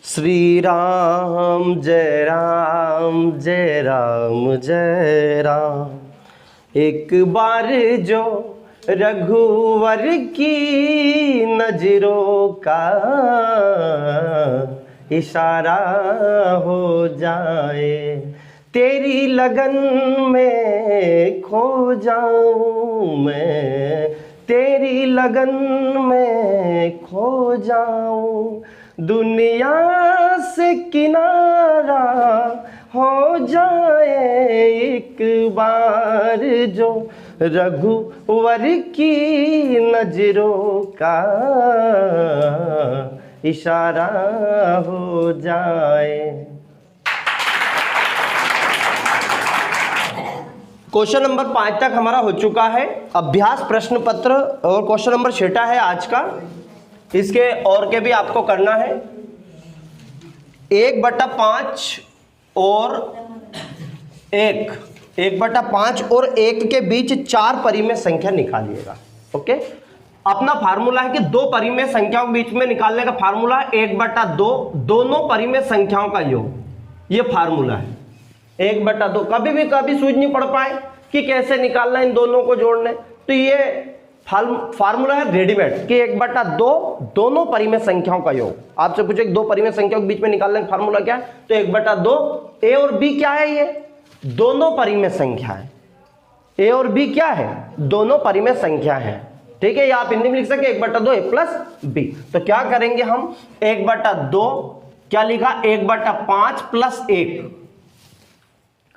श्री राम जय राम जय राम जय राम। एक बार जो रघुवर की नजरों का इशारा हो जाए, तेरी लगन में खो जाऊं मैं, तेरी लगन में खो जाऊं, दुनिया से किनारा हो जाए एक बार जो रघुवर की नजरों का इशारा हो जाए। क्वेश्चन नंबर 5 तक हमारा हो चुका है। अभ्यास प्रश्न पत्र और क्वेश्चन नंबर 6 है आज का। इसके और के भी आपको करना है। 1/5 और 1/5 और 1 के बीच 4 परिमेय संख्या निकालिएगा। ओके, अपना फार्मूला है कि 2 परिमेय संख्याओं के बीच में निकालने का फार्मूला है 1/2 दोनों परिमेय संख्याओं का योग। ये फार्मूला है 1/2। कभी भी सूझ नहीं पड़ पाए कि कैसे निकालना इन दोनों को जोड़ने, तो ये फार्मूला है रेडीमेड कि 1/2 दोनों परिमेय संख्याओं का योग। आपसे पूछे 2 परिमेय संख्याओं के बीच में निकालने का फार्मूला क्या है, तो 1/2। ए और बी क्या है, ये दोनों परिमेय संख्या है। ए और बी क्या है, दोनों परिमेय संख्या है। ठीक है, या आप हिंदी में लिख सकते 1/2 ए प्लस बी। तो क्या करेंगे हम, 1/2 क्या लिखा, 1/5 प्लस 1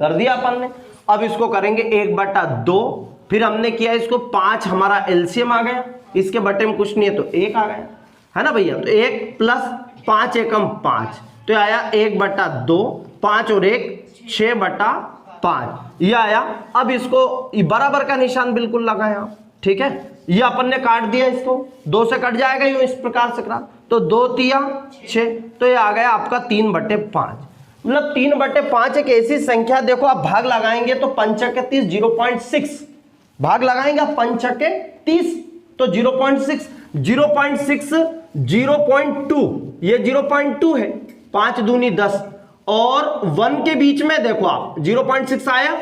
कर दिया अपन ने। अब इसको करेंगे 1/2, फिर हमने किया इसको 5, हमारा एलसीएम आ गया, इसके बटे में कुछ नहीं है तो 1 आ गया, है ना भैया। तो 1 प्लस 5 एकम 5, तो आया 1/2, 5 और 1 6/5 ये आया। अब इसको बराबर का निशान बिल्कुल लगाया, ठीक है। ये अपन ने काट दिया, इसको 2 से कट जाएगा यूं इस प्रकार से करा, तो 2 तिया 6, तो ये आ गया आपका 3/5। मतलब 3/5 एक ऐसी संख्या, देखो आप भाग लगाएंगे तो 5 के 30 0.6 भाग लगाएंगे आप, 5 के 30 तो 0.6 0.2 ये 0.2 है, 5 दूनी 10 और 1 के बीच में देखो आप 0.6 आया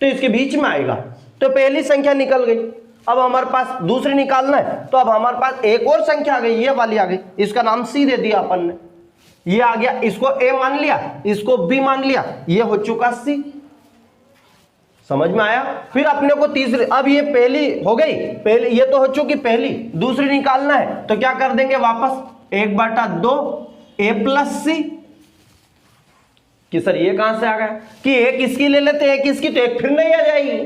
तो इसके बीच में आएगा, तो पहली संख्या निकल गई। अब हमारे पास दूसरी निकालना है, तो अब हमारे पास एक और संख्या आ गई, ये वाली आ गई, इसका नाम सी दे दिया अपन ने। ये आ गया, इसको ए मान लिया, इसको बी मान लिया, ये हो चुका सी। समझ में आया। फिर अपने को तीसरी, अब ये पहली हो गई, पहली ये तो हो चुकी पहली, दूसरी निकालना है तो क्या कर देंगे वापस 1/2 ए प्लस सी। कि सर ये कहां से आ गया कि एक इसकी ले लेते हैं, एक इसकी, तो एक फिर नहीं आ जाएगी,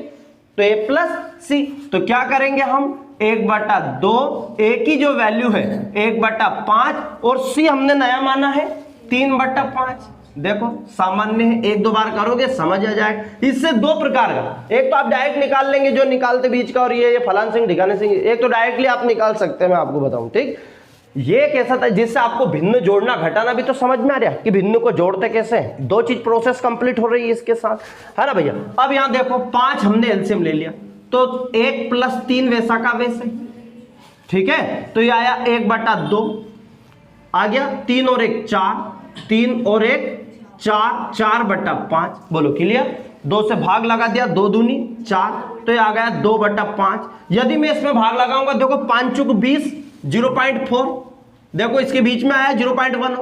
तो ए प्लस सी। तो क्या करेंगे हम 1/2, ए की जो वैल्यू है 1/5 और सी हमने नया माना है 3/5। देखो सामान्य है, 1-2 बार करोगे समझ आ जाएगा। इससे 2 प्रकार का, एक तो आप डायरेक्ट निकाल लेंगे जो निकालते बीच का, और ये फलान सिंह ढिकाने सिंह, एक तो डायरेक्टली आप निकाल सकते हैं, मैं आपको बताऊं। ठीक, ये कैसा था जिससे आपको भिन्न जोड़ना घटाना भी तो समझ में आ रहा है कि भिन्न को जोड़ते कैसे हैं। 2 चीज प्रोसेस कंप्लीट हो रही है इसके साथ, है ना भैया। अब यहां देखो 5 हमने एलसीएम ले लिया, तो 1 + 3 वैसा का वैसे, ठीक है। तो ये आया 1/2 आ गया, 3 और 1 4, 3 और 1 4, 4/5। बोलो क्लियर। 2 से भाग लगा दिया, 2 दूनी 4, तो ये आ गया 2/5। यदि मैं इसमें भाग लगाऊंगा, देखो 5 चुक 20 0.4, देखो इसके बीच में आया 0.1,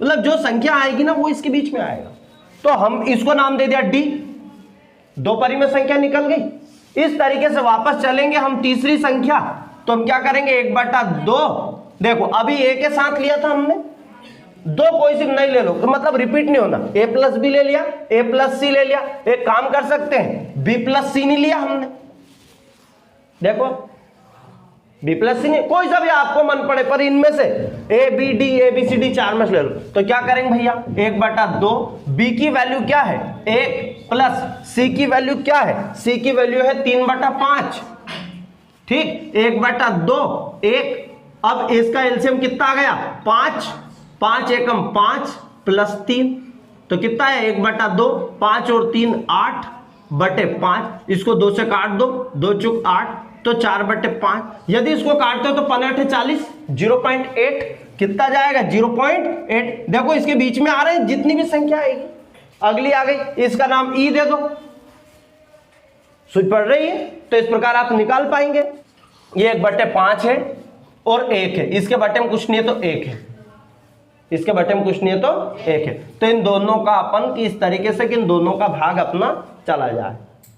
मतलब जो संख्या आएगी ना वो इसके बीच में आएगा। तो हम इसको नाम दे दिया डी, 2 परिमेय संख्या निकल गई। इस तरीके से वापस चलेंगे हम तीसरी संख्या, तो हम क्या करेंगे 1/2, देखो अभी ए के साथ लिया था हमने, 2 कोई सी नहीं ले लो, तो मतलब रिपीट नहीं होना, ए प्लस बी ले लिया, ए प्लस सी ले लिया। एक काम कर सकते हैं, बी प्लस सी नहीं लिया हमने, देखो बी प्लस सी नहीं, कोई सा भी आपको मन पड़े, पर इनमें से A B D A B C D 4 में से ले लो। तो क्या करेंगे भैया 1/2, बी की वैल्यू क्या है 1 प्लस सी की वैल्यू क्या है, सी की वैल्यू है 3/5, ठीक। 1/2 1, अब इसका एलसीएम कितना आ गया 5, 5 एकम 5 प्लस 3, तो कितना है 1/2, 5 और 3 8/5। इसको 2 से काट दो, 2 चुक 8, तो 4/5। यदि इसको काटते हो तो 15 40 0.8, कितना जाएगा 0.8। देखो इसके बीच में आ रहे हैं जितनी भी संख्या आएगी, अगली आ गई, इसका नाम ई दे दो, सूझ पड़ रही है। तो इस प्रकार आप निकाल पाएंगे। ये 1/5 है और 1 है, इसके बटे में कुछ नहीं है तो 1 है, इसके बटे में कुछ नहीं है तो 1 है। तो इन दोनों का अपन की इस तरीके से कि इन दोनों का भाग अपना चला जाए।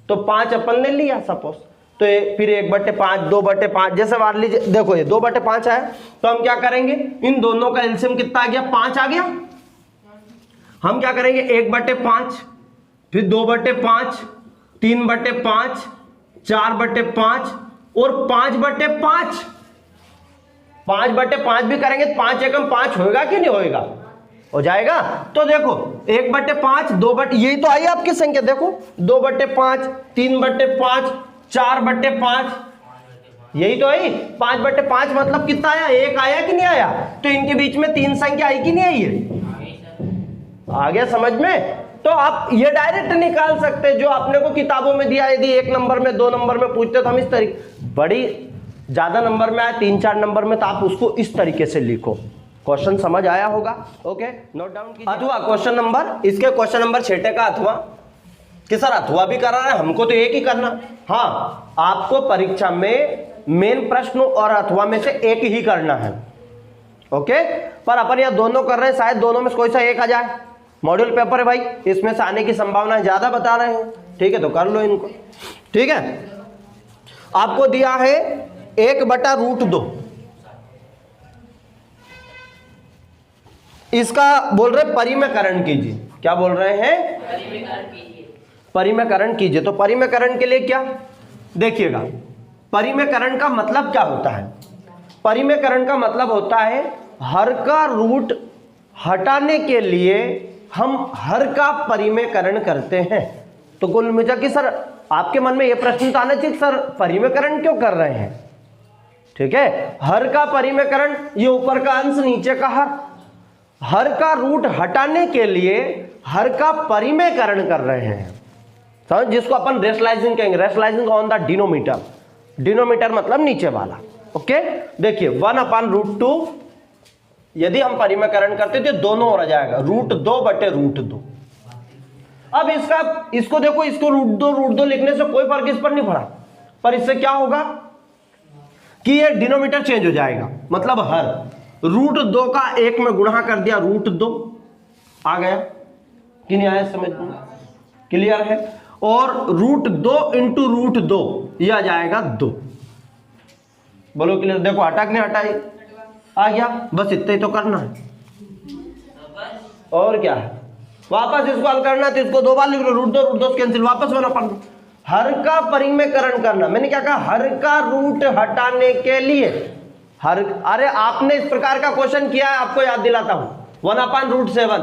तो 5 अपन ने लिया सपोज, तो फिर 1/5 2/5, जैसे मान लीजिए देखो ये 2/5 है, तो हम क्या करेंगे, इन दोनों का एलसीएम कितना आ गया 5 आ गया। हम क्या करेंगे 1/5, फिर 2/5, 3/5, 4/5 और 5/5। 5/5 भी करेंगे तो 5 एकम 5 होगा कि नहीं होएगा, हो जाएगा। तो देखो 1/5 2 यही तो आई आपकी संख्या, देखो 2/5, 3/5, 4/5, यही तो आई। 5/5 मतलब कितना आया, 1 आया कि नहीं आया। तो इनके बीच में 3 संख्या आई कि नहीं आई है, आ गया समझ में। तो आप ये डायरेक्ट निकाल सकते, जो आपने को किताबों में दिया, यदि 1 नंबर में 2 नंबर में पूछते तो हम इस तरीके, बड़ी ज्यादा नंबर में आया 3-4 नंबर में, तो आप उसको इस तरीके से लिखो। क्वेश्चन समझ आया होगा, ओके, नोट डाउन कीजिए। अथवा क्वेश्चन नंबर, इसके क्वेश्चन नंबर 6 का अथवा कि सर अथवा भी करा रहा है, हमको तो एक ही करना। हाँ, आपको परीक्षा में मेन प्रश्न और अथवा में से एक ही करना है, ओके। पर अपन यह दोनों कर रहे हैं, शायद दोनों में से कोई सा एक आ जाए। मॉड्यूल पेपर है भाई, इसमें से आने की संभावना ज्यादा बता रहे हैं, ठीक है, तो कर लो इनको। ठीक है, आपको दिया है 1/√2, इसका बोल रहे परिमेयकरण कीजिए। क्या बोल रहे हैं, परिमेयकरण कीजिए। तो परिमेयकरण के लिए क्या, देखिएगा, परिमेयकरण का मतलब क्या होता है। परिमेयकरण का मतलब होता है हर का रूट हटाने के लिए हम हर का परिमेयकरण करते हैं। तो कुल मिला कि सर आपके मन में यह प्रश्न तो आना चाहिए, सर परिमेयकरण क्यों कर रहे हैं। ठीक है, हर का परिमेयकरण, ये ऊपर का अंश नीचे का हर का रूट हटाने के लिए हर का परिमेयकरण कर रहे हैं, समझ, जिसको अपन रेशनलाइजिंग कहेंगे। Rationalising on the denominator, denominator मतलब नीचे वाला, ओके। देखिए 1/√2, यदि हम परिमेयकरण करते तो दोनों हो जाएगा √2/√2। अब इसको देखो, इसको √2 लिखने से कोई फर्क इस पर नहीं पड़ा, पर इससे क्या होगा कि ये डिनोमीटर चेंज हो जाएगा। मतलब हर √2 का 1 में गुणा कर दिया, √2 आ गया कि नहीं आया, समझ में क्लियर है। और √2 × √2 यह आ जाएगा 2। बोलो क्लियर, देखो हटा कि नहीं हटाई, आ गया, बस इतना ही तो करना है, और क्या है। वापस इसको हल करना है तो इसको 2 बार लिख लो, √2 कैंसिल, वापस बना पड़, हर का परिमेयकरण करना। मैंने क्या कहा, हर का रूट हटाने के लिए हर, अरे आपने इस प्रकार का क्वेश्चन किया है, आपको याद दिलाता हूं, 1/√7,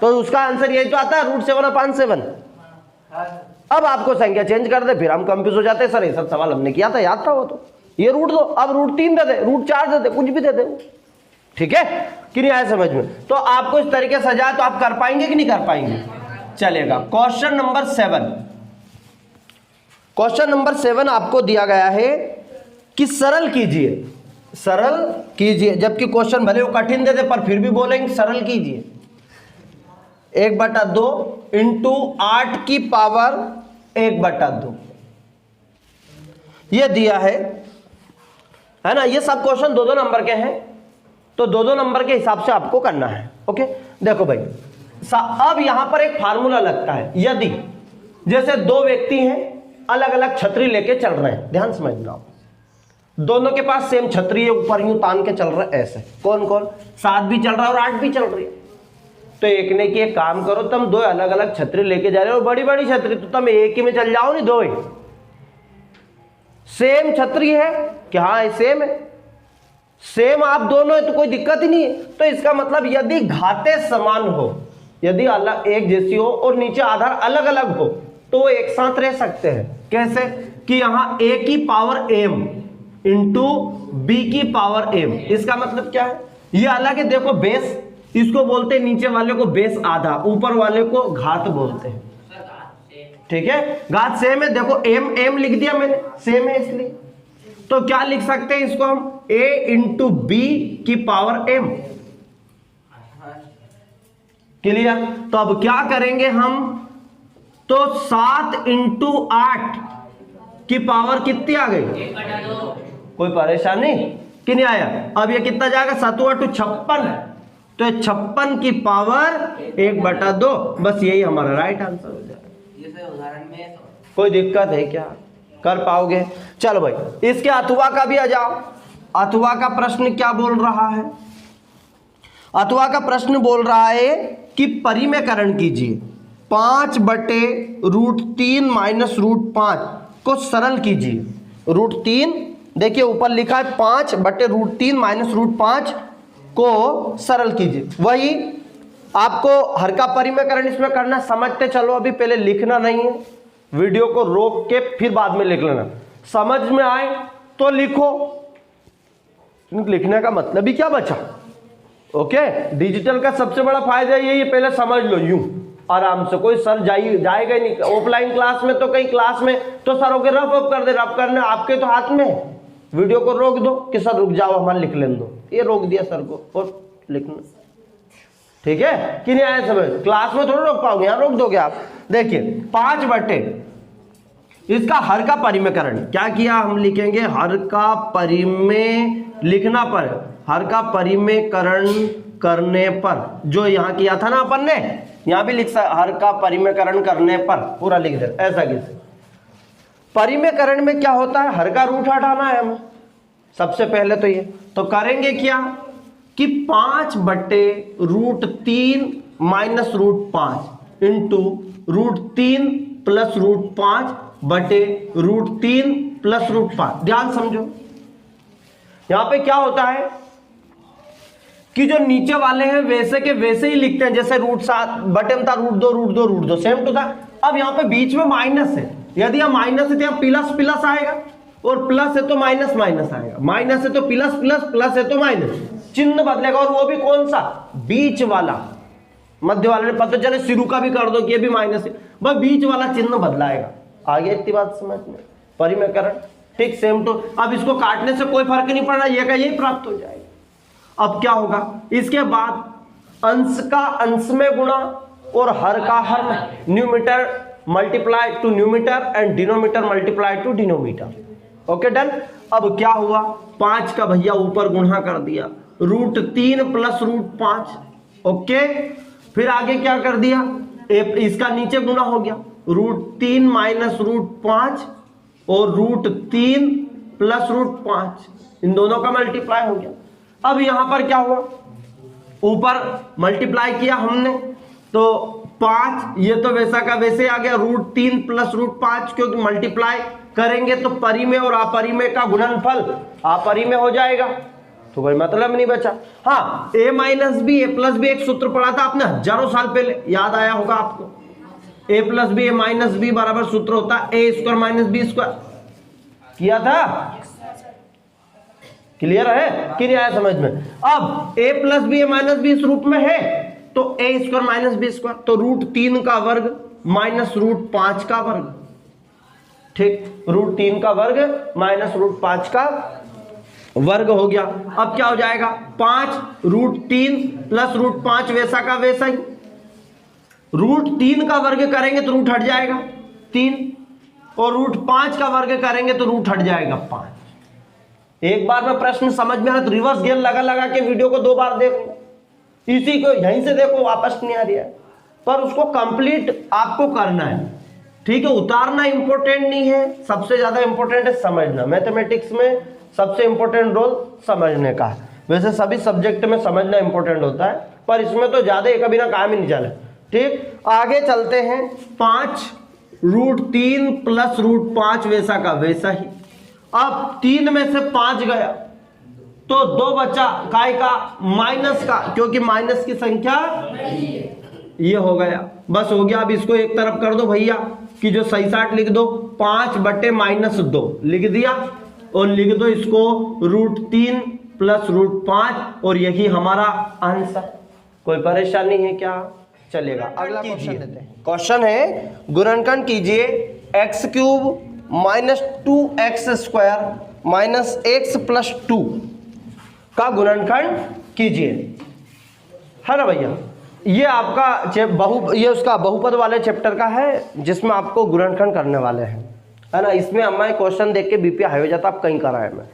तो उसका आंसर यही तो आता है, √7/7। अब आपको संख्या चेंज कर दे, फिर हम कंफ्यूज हो जाते हैं, सर ये सब सवाल हमने किया था, याद था वो तो, ये रूट दो, अब √3 दे दे, √4 दे दे, कुछ भी दे दे, ठीक है कि नहीं आया समझ में। तो आपको इस तरीके से सजाए तो आप कर पाएंगे कि नहीं कर पाएंगे, चलेगा। क्वेश्चन नंबर 7, क्वेश्चन नंबर 7 आपको दिया गया है कि सरल कीजिए, सरल कीजिए, जबकि क्वेश्चन भले वो कठिन दे दे पर फिर भी बोलेंगे सरल कीजिए। 1/2 × 8 की पावर 1/2 ये दिया है ना। ये सब क्वेश्चन 2-2 नंबर के हैं, तो 2-2 नंबर के हिसाब से आपको करना है, ओके। देखो भाई, अब यहां पर एक फार्मूला लगता है, यदि जैसे 2 व्यक्ति हैं, अलग अलग छतरी लेके चल रहे हैं, ध्यान समझना, दोनों के पास सेम छतरी है, ऊपर यूं तान के चल रहा है ऐसे, कौन कौन, 7 भी चल रहा है और 8 भी चल रही है। तो एक ने कि एक काम करो, तुम 2 अलग अलग छतरी लेके जा रहे हो, बड़ी बड़ी छतरी, तो तुम एक ही में चल जाओ, नहीं 2 ही सेम छतरी है कि हाँ सेम है, सेम आप दोनों है तो कोई दिक्कत ही नहीं है। तो इसका मतलब यदि घातें समान हो, यदि अलग एक जैसी हो और नीचे आधार अलग अलग हो, तो वो एक साथ रह सकते हैं। कैसे कि यहां a की पावर m इंटू b की पावर m, इसका मतलब क्या है, ये अलग है, देखो बेस, इसको बोलते हैं नीचे वाले को बेस आधा, ऊपर वाले को घात बोलते हैं, ठीक है। घात सेम है, देखो m लिख दिया मैंने, सेम है इसलिए, तो क्या लिख सकते हैं इसको हम, a इंटू बी की पावर m। क्लियर? तो अब क्या करेंगे हम, तो 7 इंटू 8 की पावर कितनी आ गई, कोई परेशानी कि नहीं आया? अब ये कितना जाएगा, 7 8 56, तो 56 की पावर 1/2, बस यही हमारा राइट आंसर हो जाएगा। उदाहरण में कोई दिक्कत है क्या, कर पाओगे? चलो भाई इसके अथवा का भी आ जाओ। अथवा का प्रश्न क्या बोल रहा है? अथवा का प्रश्न बोल रहा है कि परिमेयकरण कीजिए 5/√3 माइनस √5 को सरल कीजिए। √3 देखिए ऊपर लिखा है 5/√3 माइनस √5 को सरल कीजिए। वही आपको हर का परिमेयकरण इसमें करना, समझते चलो अभी, पहले लिखना नहीं है, वीडियो को रोक के फिर बाद में लिख लेना। समझ में आए तो लिखो, लिखने का मतलब ही क्या बचा। ओके, डिजिटल का सबसे बड़ा फायदा यही है, पहले समझ लो यूं आराम से, कोई सर जाएगा ही नहीं। ऑफलाइन क्लास में तो कई क्लास में तो सर होके रफ कर दे, रफ करने आपके तो हाथ में है। वीडियो को रोक दो कि सर रुक जाओ हमारे लिख लेने दो, ये रोक दिया सर को और लिखना, ठीक है कि नहीं आया समझ? क्लास में थोड़ा रोक पाओगे, यहां रोक दोगे आप। देखिए 5 इसका हर का परिमेयकरण क्या किया, हम लिखेंगे हर का परिमेय, लिखना पर हर का परिमेयकरण करने पर, जो यहां किया था ना अपन ने, यहां भी लिख हर का परिमेयकरण करने पर पूरा लिख दे। ऐसा कैसे? परिमेयकरण में क्या होता है, हर का रूट हटाना है हमें सबसे पहले तो ये, तो करेंगे क्या कि 5/√3 माइनस √5 इंटू √3 प्लस √5/√3 प्लस √5। ध्यान समझो, यहां पे क्या होता है कि जो नीचे वाले हैं वैसे के वैसे ही लिखते हैं, जैसे √7 बटे में था √2 सेम टू था। अब यहां पे बीच में माइनस है, यदि यहां माइनस है तो यहां प्लस प्लस आएगा, और प्लस है तो माइनस माइनस आएगा, माइनस है तो प्लस प्लस, प्लस है तो माइनस, चिन्ह बदलेगा। और वो भी कौन सा, बीच वाला, मध्य वाले ने पता चले शुरू का भी कर दो कि ये भी माइनस है, बस बीच वाला चिन्ह बदलाएगा। आगे इतनी बात समझ में, परिमेयकरण ठीक सेम टू। अब इसको काटने से कोई फर्क नहीं पड़ रहा, ये का यही प्राप्त हो जाएगा। अब क्या होगा, इसके बाद अंश का अंश में गुणा और हर का हर में, न्यूमीटर multiply two न्यूमीटर and denominator multiply two denominator. Okay done. अब क्या हुआ, 5 का भैया ऊपर गुणा कर दिया, √3 प्लस √5। ओके, फिर आगे क्या कर दिया, इसका नीचे गुणा हो गया, √3 माइनस √5 और √3 प्लस √5, इन दोनों का मल्टीप्लाई हो गया। अब यहां पर क्या हुआ, ऊपर मल्टीप्लाई किया हमने तो 5, ये तो वैसा का वैसे आ गया, √3 प्लस √5, क्योंकि मल्टीप्लाई करेंगे तो परिमेय और अपरिमेय का गुणनफल अपरिमेय हो जाएगा, तो कोई मतलब नहीं बचा। हाँ, a minus B A plus B, एक सूत्र पढ़ा था आपने हजारों साल पहले, याद आया होगा आपको, a plus B A minus B बराबर सूत्र होता है a² माइनस बी², किया था, क्लियर है कि नहीं आया समझ में? अब a plus B A minus B इस रूप में है तो a² माइनस बी², तो √3 का वर्ग माइनस √5 का वर्ग, ठीक, √3 का वर्ग माइनस √5 का वर्ग हो गया। अब क्या हो जाएगा, 5 √3 प्लस √5 वैसा का वैसा ही, √3 का वर्ग करेंगे तो रूट हट जाएगा 3, और √5 का वर्ग करेंगे तो रूट हट जाएगा 5। एक बार में प्रश्न समझ में आया तो रिवर्स गेयर लगा लगा के वीडियो को 2 बार देखो, इसी को यहीं से देखो, वापस नहीं आ रही है, पर उसको कंप्लीट आपको करना है, ठीक है। उतारना इंपॉर्टेंट नहीं है, सबसे ज्यादा इंपॉर्टेंट है समझना। मैथमेटिक्स में सबसे इंपॉर्टेंट रोल समझने का है, वैसे सभी सब्जेक्ट में समझना इंपॉर्टेंट होता है, पर इसमें तो ज्यादा कभी ना काम ही नहीं चले, ठीक। आगे चलते हैं, 5 √3 प्लस √5 वैसा का वैसा ही। अब 3 में से 5 गया तो 2 बचा, काय का, माइनस का, क्योंकि माइनस की संख्या ये हो गया, बस हो गया। अब इसको एक तरफ कर दो भैया कि जो सही साठ लिख दो, 5/-2 लिख दिया, और लिख दो इसको √3 प्लस √5, और यही हमारा आंसर। कोई परेशानी है क्या? चलेगा, अगला क्वेश्चन लेते हैं। क्वेश्चन है, गुणनखंड कीजिए x³ - 2x² minus x plus 2 का गुणनखंड कीजिए, है ना भैया। ये आपका ये उसका बहुपद वाले चैप्टर का है जिसमें आपको गुणनखंड करने वाले हैं, है ना। इसमें हमें क्वेश्चन देख के बीपी हाई हो जाता, आप कहीं कराए में,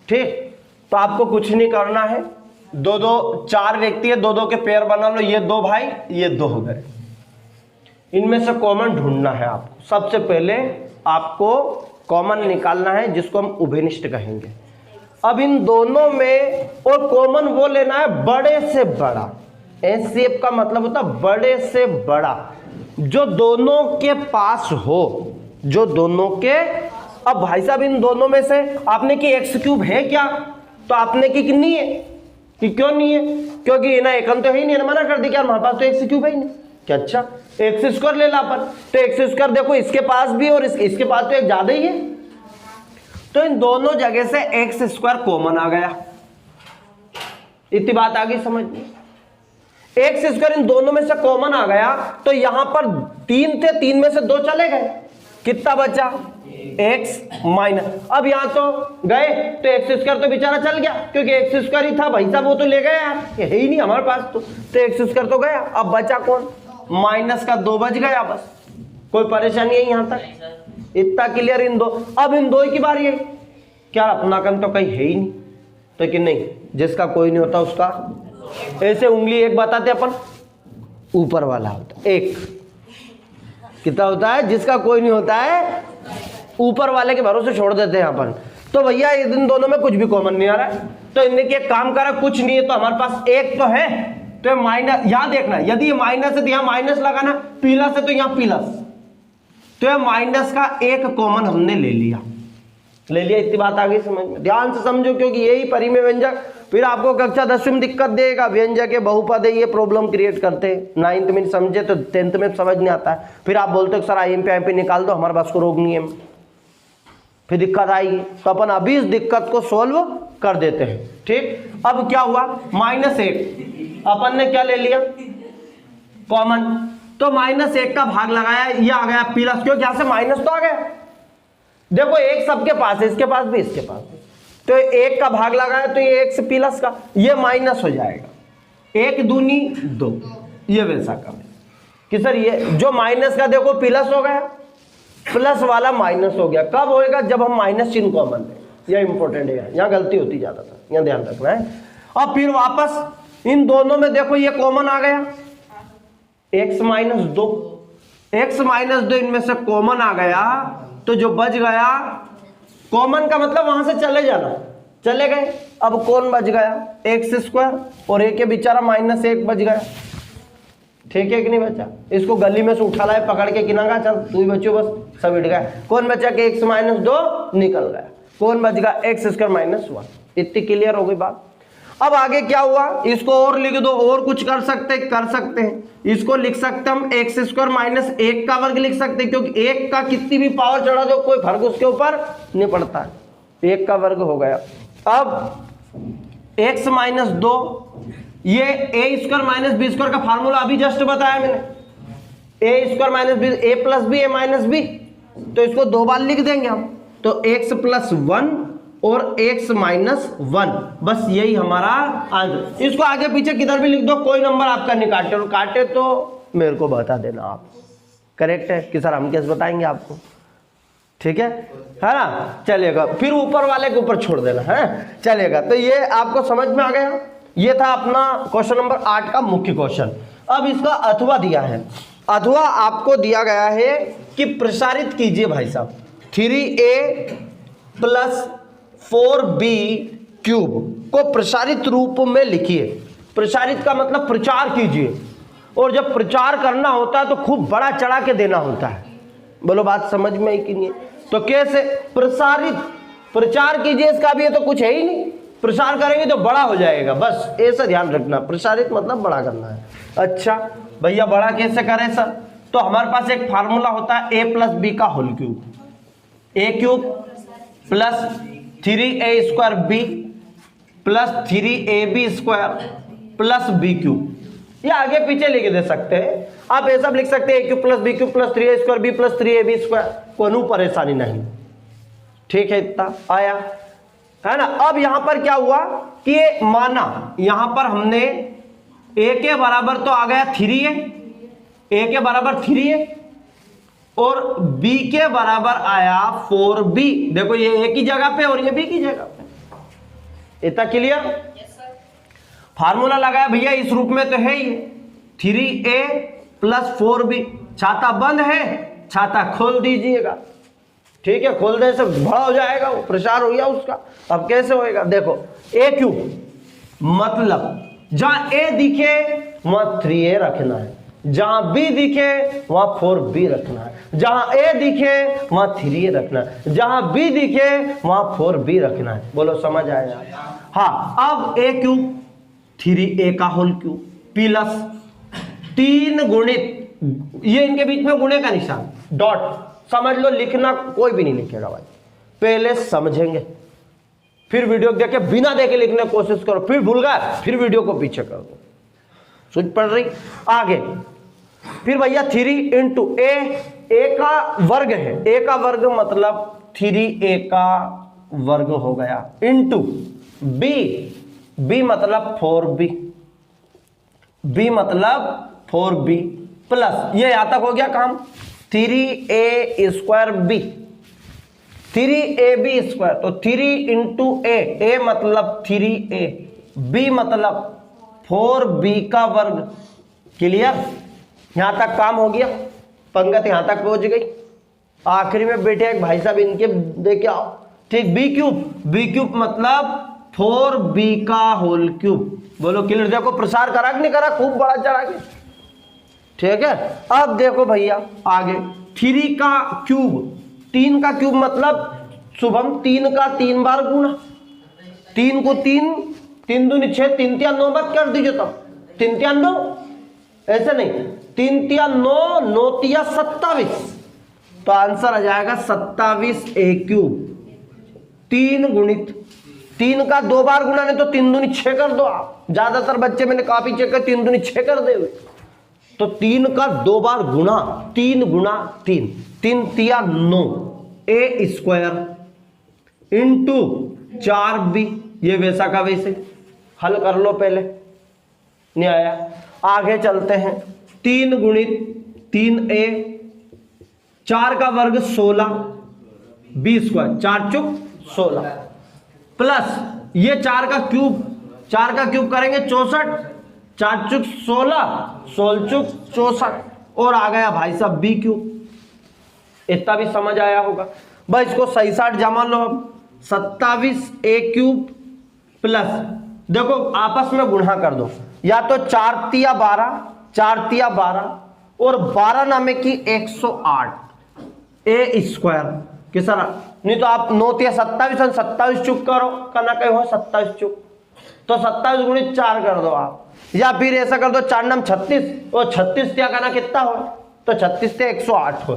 ठीक। तो आपको कुछ नहीं करना है, दो दो 4 व्यक्ति है, दो दो के पेयर बना लो, ये 2 भाई ये 2 हो गए, इनमें से कॉमन ढूंढना है आपको। सबसे पहले आपको कॉमन निकालना है जिसको हम उभयनिष्ठ कहेंगे। अब इन दोनों में और कॉमन वो लेना है बड़े से बड़ा, एचसीएफ का मतलब होता है बड़े से बड़ा, जो दोनों के पास हो, जो दोनों के। अब भाई साहब इन दोनों में से आपने की एक्स क्यूब है क्या, तो आपने की नहीं है, कि क्यों नहीं है, क्योंकि ना एकम तो है ही नहीं, मना कर दी क्या हमारे पास तो एक्स क्यूब है ही नहीं, क्या अच्छा एक्स स्क्वायर ले ला अपन, तो एक्स स्क्वायर देखो इसके पास भी और इसके पास तो एक ज्यादा ही है, तो इन दोनों जगह से एक्स स्क्वायर कॉमन आ गया। इतनी बात आ गई समझ में, एक्स स्क्वायर इन दोनों में से कॉमन आ गया, तो यहां पर 3 थे, 3 में से 2 चले गए, कितना बचा एक्स माइनस। अब यहां तो गए तो एक्स स्क्वायर तो बेचारा चल गया, क्योंकि एक्स स्क्वायर ही था भाई साहब, वो तो ले गए यार, है ही नहीं हमारे पास तो एक्स स्क्वायर तो गया। अब बचा कौन, माइनस का 2 बच गया, बस कोई परेशानी है यहां तक, इतना क्लियर। इन दो, अब इन 2 की बारी है, क्या अपनापन तो कहीं है ही नहीं, तो कि नहीं, जिसका कोई नहीं होता उसका ऐसे उंगली एक बताते अपन, ऊपर वाला होता एक, कितना होता है, जिसका कोई नहीं होता है ऊपर वाले के भरोसे छोड़ देते हैं अपन। तो भैया इन दोनों में कुछ भी कॉमन नहीं आ रहा है, तो इनने एक काम करा, कुछ नहीं है तो हमारे पास एक तो है, तो माइनस, यहां देखना यदि ये माइनस है तो यहां माइनस लगाना, प्लस है तो यहां प्लस, तो ये माइनस का एक कॉमन हमने ले लिया। इतनी बात आ गई समझ में, ध्यान से समझो, क्योंकि यही परी में व्यंजक फिर आपको कक्षा 10वीं में दिक्कत देगा, व्यंजक है बहुपद है, ये प्रॉब्लम क्रिएट करते हैं। 9th में समझे तो 10th में समझ नहीं आता है, फिर आप बोलते हो सर IMP निकाल दो, हमारे पास को रोग नहीं है, फिर दिक्कत आएगी। तो अपन अभी इस दिक्कत को सोल्व कर देते हैं, ठीक। अब क्या हुआ, -1 अपन ने क्या ले लिया कॉमन, तो -1 का भाग लगाया, ये आ गया प्लस, क्योंकि यहां से माइनस तो आ गया, देखो एक सबके पास है, इसके पास भी इसके पास भी, तो 1 का भाग लगाया तो ये 1 से प्लस का, ये माइनस हो जाएगा, 1 दूनी 2, ये वैसा का कि सर ये जो माइनस का देखो प्लस हो गया, प्लस वाला माइनस हो गया, कब होएगा, जब हम माइनस चिन्ह कॉमन लें, यह इंपॉर्टेंट है, यहाँ गलती होती ज्यादा था, यहाँ ध्यान रखना है। अब फिर वापस इन दोनों में देखो ये कॉमन आ गया, x माइनस 2, इनमें से कॉमन आ गया, तो जो बच गया कॉमन का मतलब वहां से चले जाना, चले गए। अब कौन बच गया, एक्स स्क्वायर, और एक बेचारा -1 बच गया, ठीक है कि नहीं बचा, इसको गली में से उठा लाए पकड़ के किनारा, चल तू ही बच्चों बस सब इट गया, कौन बचा कि x माइनस 2 निकल गया, कौन बच गया एक्स स्क्वायर -1। इतनी क्लियर हो गई बात। अब आगे क्या हुआ, इसको और लिख दो, और कुछ कर सकते हैं, इसको लिख सकते हम एक्स स्क्वायर -1 का वर्ग लिख सकते हैं, क्योंकि 1 का कितनी भी पावर चढ़ा दो कोई फर्क उसके ऊपर नहीं पड़ता है, 1 का वर्ग हो गया। अब x -2, ये a square minus B square का फार्मूला अभी जस्ट बताया मैंने, a square minus B, a plus B, a minus B, तो इसको 2 बार लिख देंगे हम, तो x + 1 और x - 1, बस यही हमारा आंसर। इसको आगे पीछे किधर भी लिख दो, कोई नंबर आपका नहीं काटे, और काटे तो मेरे को बता देना आप, करेक्ट है कि सर हम कैसे बताएंगे आपको, ठीक है ना, चलेगा। फिर ऊपर वाले के ऊपर छोड़ देना है, चलेगा। तो ये आपको समझ में आ गया, ये था अपना क्वेश्चन नंबर 8 का मुख्य क्वेश्चन। अब इसका अथवा दिया है, अथवा आपको दिया गया है कि प्रसारित कीजिए भाई साहब 3a + 4b क्यूब को प्रसारित रूप में लिखिए। प्रसारित का मतलब प्रचार कीजिए, और जब प्रचार करना होता है तो खूब बड़ा चढ़ा के देना होता है, बोलो बात समझ में आई कि नहीं। तो कैसे प्रसारित, प्रचार कीजिए, इसका भी ये तो कुछ है ही नहीं, प्रसार करेंगे तो बड़ा हो जाएगा, बस ऐसा ध्यान रखना, प्रसारित मतलब बड़ा करना है। अच्छा भैया बड़ा कैसे करें सर, तो हमारे पास एक फार्मूला होता है a + b का whole cube, a³ + 3a² b + 3ab² + b³, ये आगे पीछे लिख दे सकते हैं आप, ऐसा लिख सकते हैं a³ + b³ + 3a² b + 3ab², कोई परेशानी नहीं, ठीक है। इतना आया। है ना। अब यहां पर क्या हुआ कि माना यहां पर हमने a के बराबर तो आ गया 3a, a के बराबर 3a और b के बराबर आया 4b। देखो ये a की जगह पे और ये b की जगह पे। इतना क्लियर? फार्मूला लगाया भैया इस रूप में तो है ही 3a प्लस 4b। छाता बंद है, छाता खोल दीजिएगा, ठीक है। खोल देने से बड़ा हो जाएगा, वो प्रसार हो गया उसका। अब कैसे होएगा? देखो a क्यूब मतलब जहां a दिखे वहां 3a रखना है, जहां b दिखे वहां 4b रखना है, जहां a दिखे वहां 3a रखना है, जहां b दिखे वहां 4b रखना है। बोलो समझ आया? हाँ। अब a क्यूब 3a का होल क्यूब प्लस 3 गुणित, ये इनके बीच में गुणे का निशान डॉट समझ लो, लिखना कोई भी नहीं लिखेगा भाई, पहले समझेंगे फिर वीडियो देख के बिना देखे लिखने की कोशिश करो, फिर भूल गए फिर वीडियो को पीछे कर दो। सूझ पड़ रही? आगे फिर भैया 3 इंटू ए का वर्ग है, a का वर्ग मतलब 3a का वर्ग हो गया, इंटू b मतलब 4b, b मतलब 4b प्लस ये यहां तक हो गया काम 3a square b, 3ab square तो 3 इंटू a मतलब 3a, b मतलब 4b का वर्ग। क्लियर? यहां तक काम हो गया, पंगत यहां तक पहुंच गई। आखिरी में बेटे एक भाई साहब इनके देखे आओ, ठीक। b क्यूब मतलब 4b का होल क्यूब। बोलो क्लियर? देखो प्रसार करा कि नहीं करा, खूब बड़ा चढ़ा के, ठीक है। अब देखो भैया आगे 3 का क्यूब, 3 का क्यूब मतलब शुभम 3 का 3 बार गुणा, 3 को 3 दूनी 6, 3 तिया 9 मत कर दीजिए, तब 3 तिया 9 ऐसे नहीं, 3 तिया 9, 9 तिया 27, तो आंसर आ जाएगा 27a क्यूब। 3 गुणित 3 का 2 बार गुणा, नहीं तो 3 दूनी 6 कर दो आप, ज्यादातर बच्चे मैंने कॉपी चेक कर 3 दूनी 6 कर दे, तो 3 का 2 बार गुणा, 3 गुणा 3, 3 तिया 9 a स्क्वायर इंटू 4b। ये वैसा का वैसे हल कर लो, पहले नहीं आया। आगे चलते हैं 3 गुणित 3a, 4 का वर्ग 16 b स्क्वायर, 4 चुक 16 प्लस ये 4 का क्यूब करेंगे 64, 4 चुक 16, 16 चुक 64 और आ गया भाई साहब b क्यूब। इतना भी समझ आया होगा भाई। इसको सही साइड जमा लो, अब 27a क्यूब प्लस देखो आपस में गुणा कर दो, या तो 4 तिया 12, 4 तिया 12 और 12 नामे की 108 a स्क्वायर कि सर, नहीं तो आप 9 तिया 27 और 27 चुक करो, करना कहीं हो 27 चुक, तो 27 गुणित 4 कर दो आप, या फिर ऐसा कर दो 4 नाम 36 और 36 तिया करना कितना हो, तो 36 तिया 108 हो।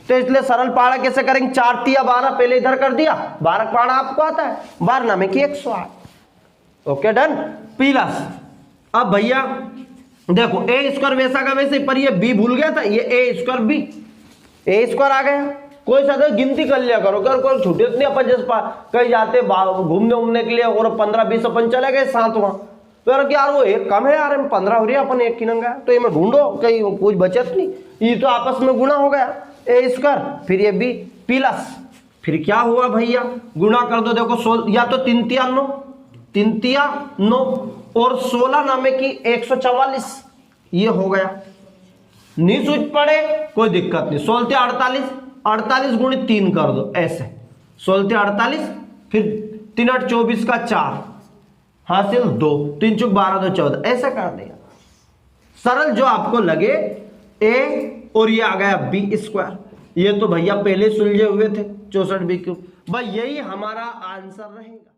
तो इसलिए सरल पाड़ा कैसे करेंगे, 4 तिया 12 पहले इधर कर दिया, 12 पाड़ा आपको आता है, 12 नामे की 108। Okay done. प्लस अब भैया देखो ए स्क्वायर वैसा का वैसे, पर ये बी भूल गया था, ये ए स्क्वायर बी, ए स्क्वायर आ गया। कोई सा गिनती कर लिया करो, कर कोई छूटे नहीं, अपन जैसे कहीं जाते घूमने उमने के लिए और 15-20 अपन चले गए साथ वहां, तो यार वो एक कम है यार, 15 हो रही है, अपन एक की नंगा, तो ये में ढूंढो कहीं कुछ बचत नहीं, ये तो आपस में गुणा हो गया ए स्क्वायर, फिर ये बी प्लस, फिर क्या हुआ भैया गुणा कर दो, देखो या तो 3 तिया 9, 3 तिया 9 और 16 नामे की 144, ये हो गया। नहीं सूझ पड़े कोई दिक्कत नहीं, 16 तिया 48, 48 गुणित 3 कर दो ऐसे, 16 तिया 48, फिर 3 8 24 का 4 हासिल 2, 3 चुक 12 2 14, ऐसा कर दिया सरल जो आपको लगे। ए और ये आ गया बी स्क्वायर, ये तो भैया पहले सुलझे हुए थे 64 बी क्यूब, भाई यही हमारा आंसर रहेगा।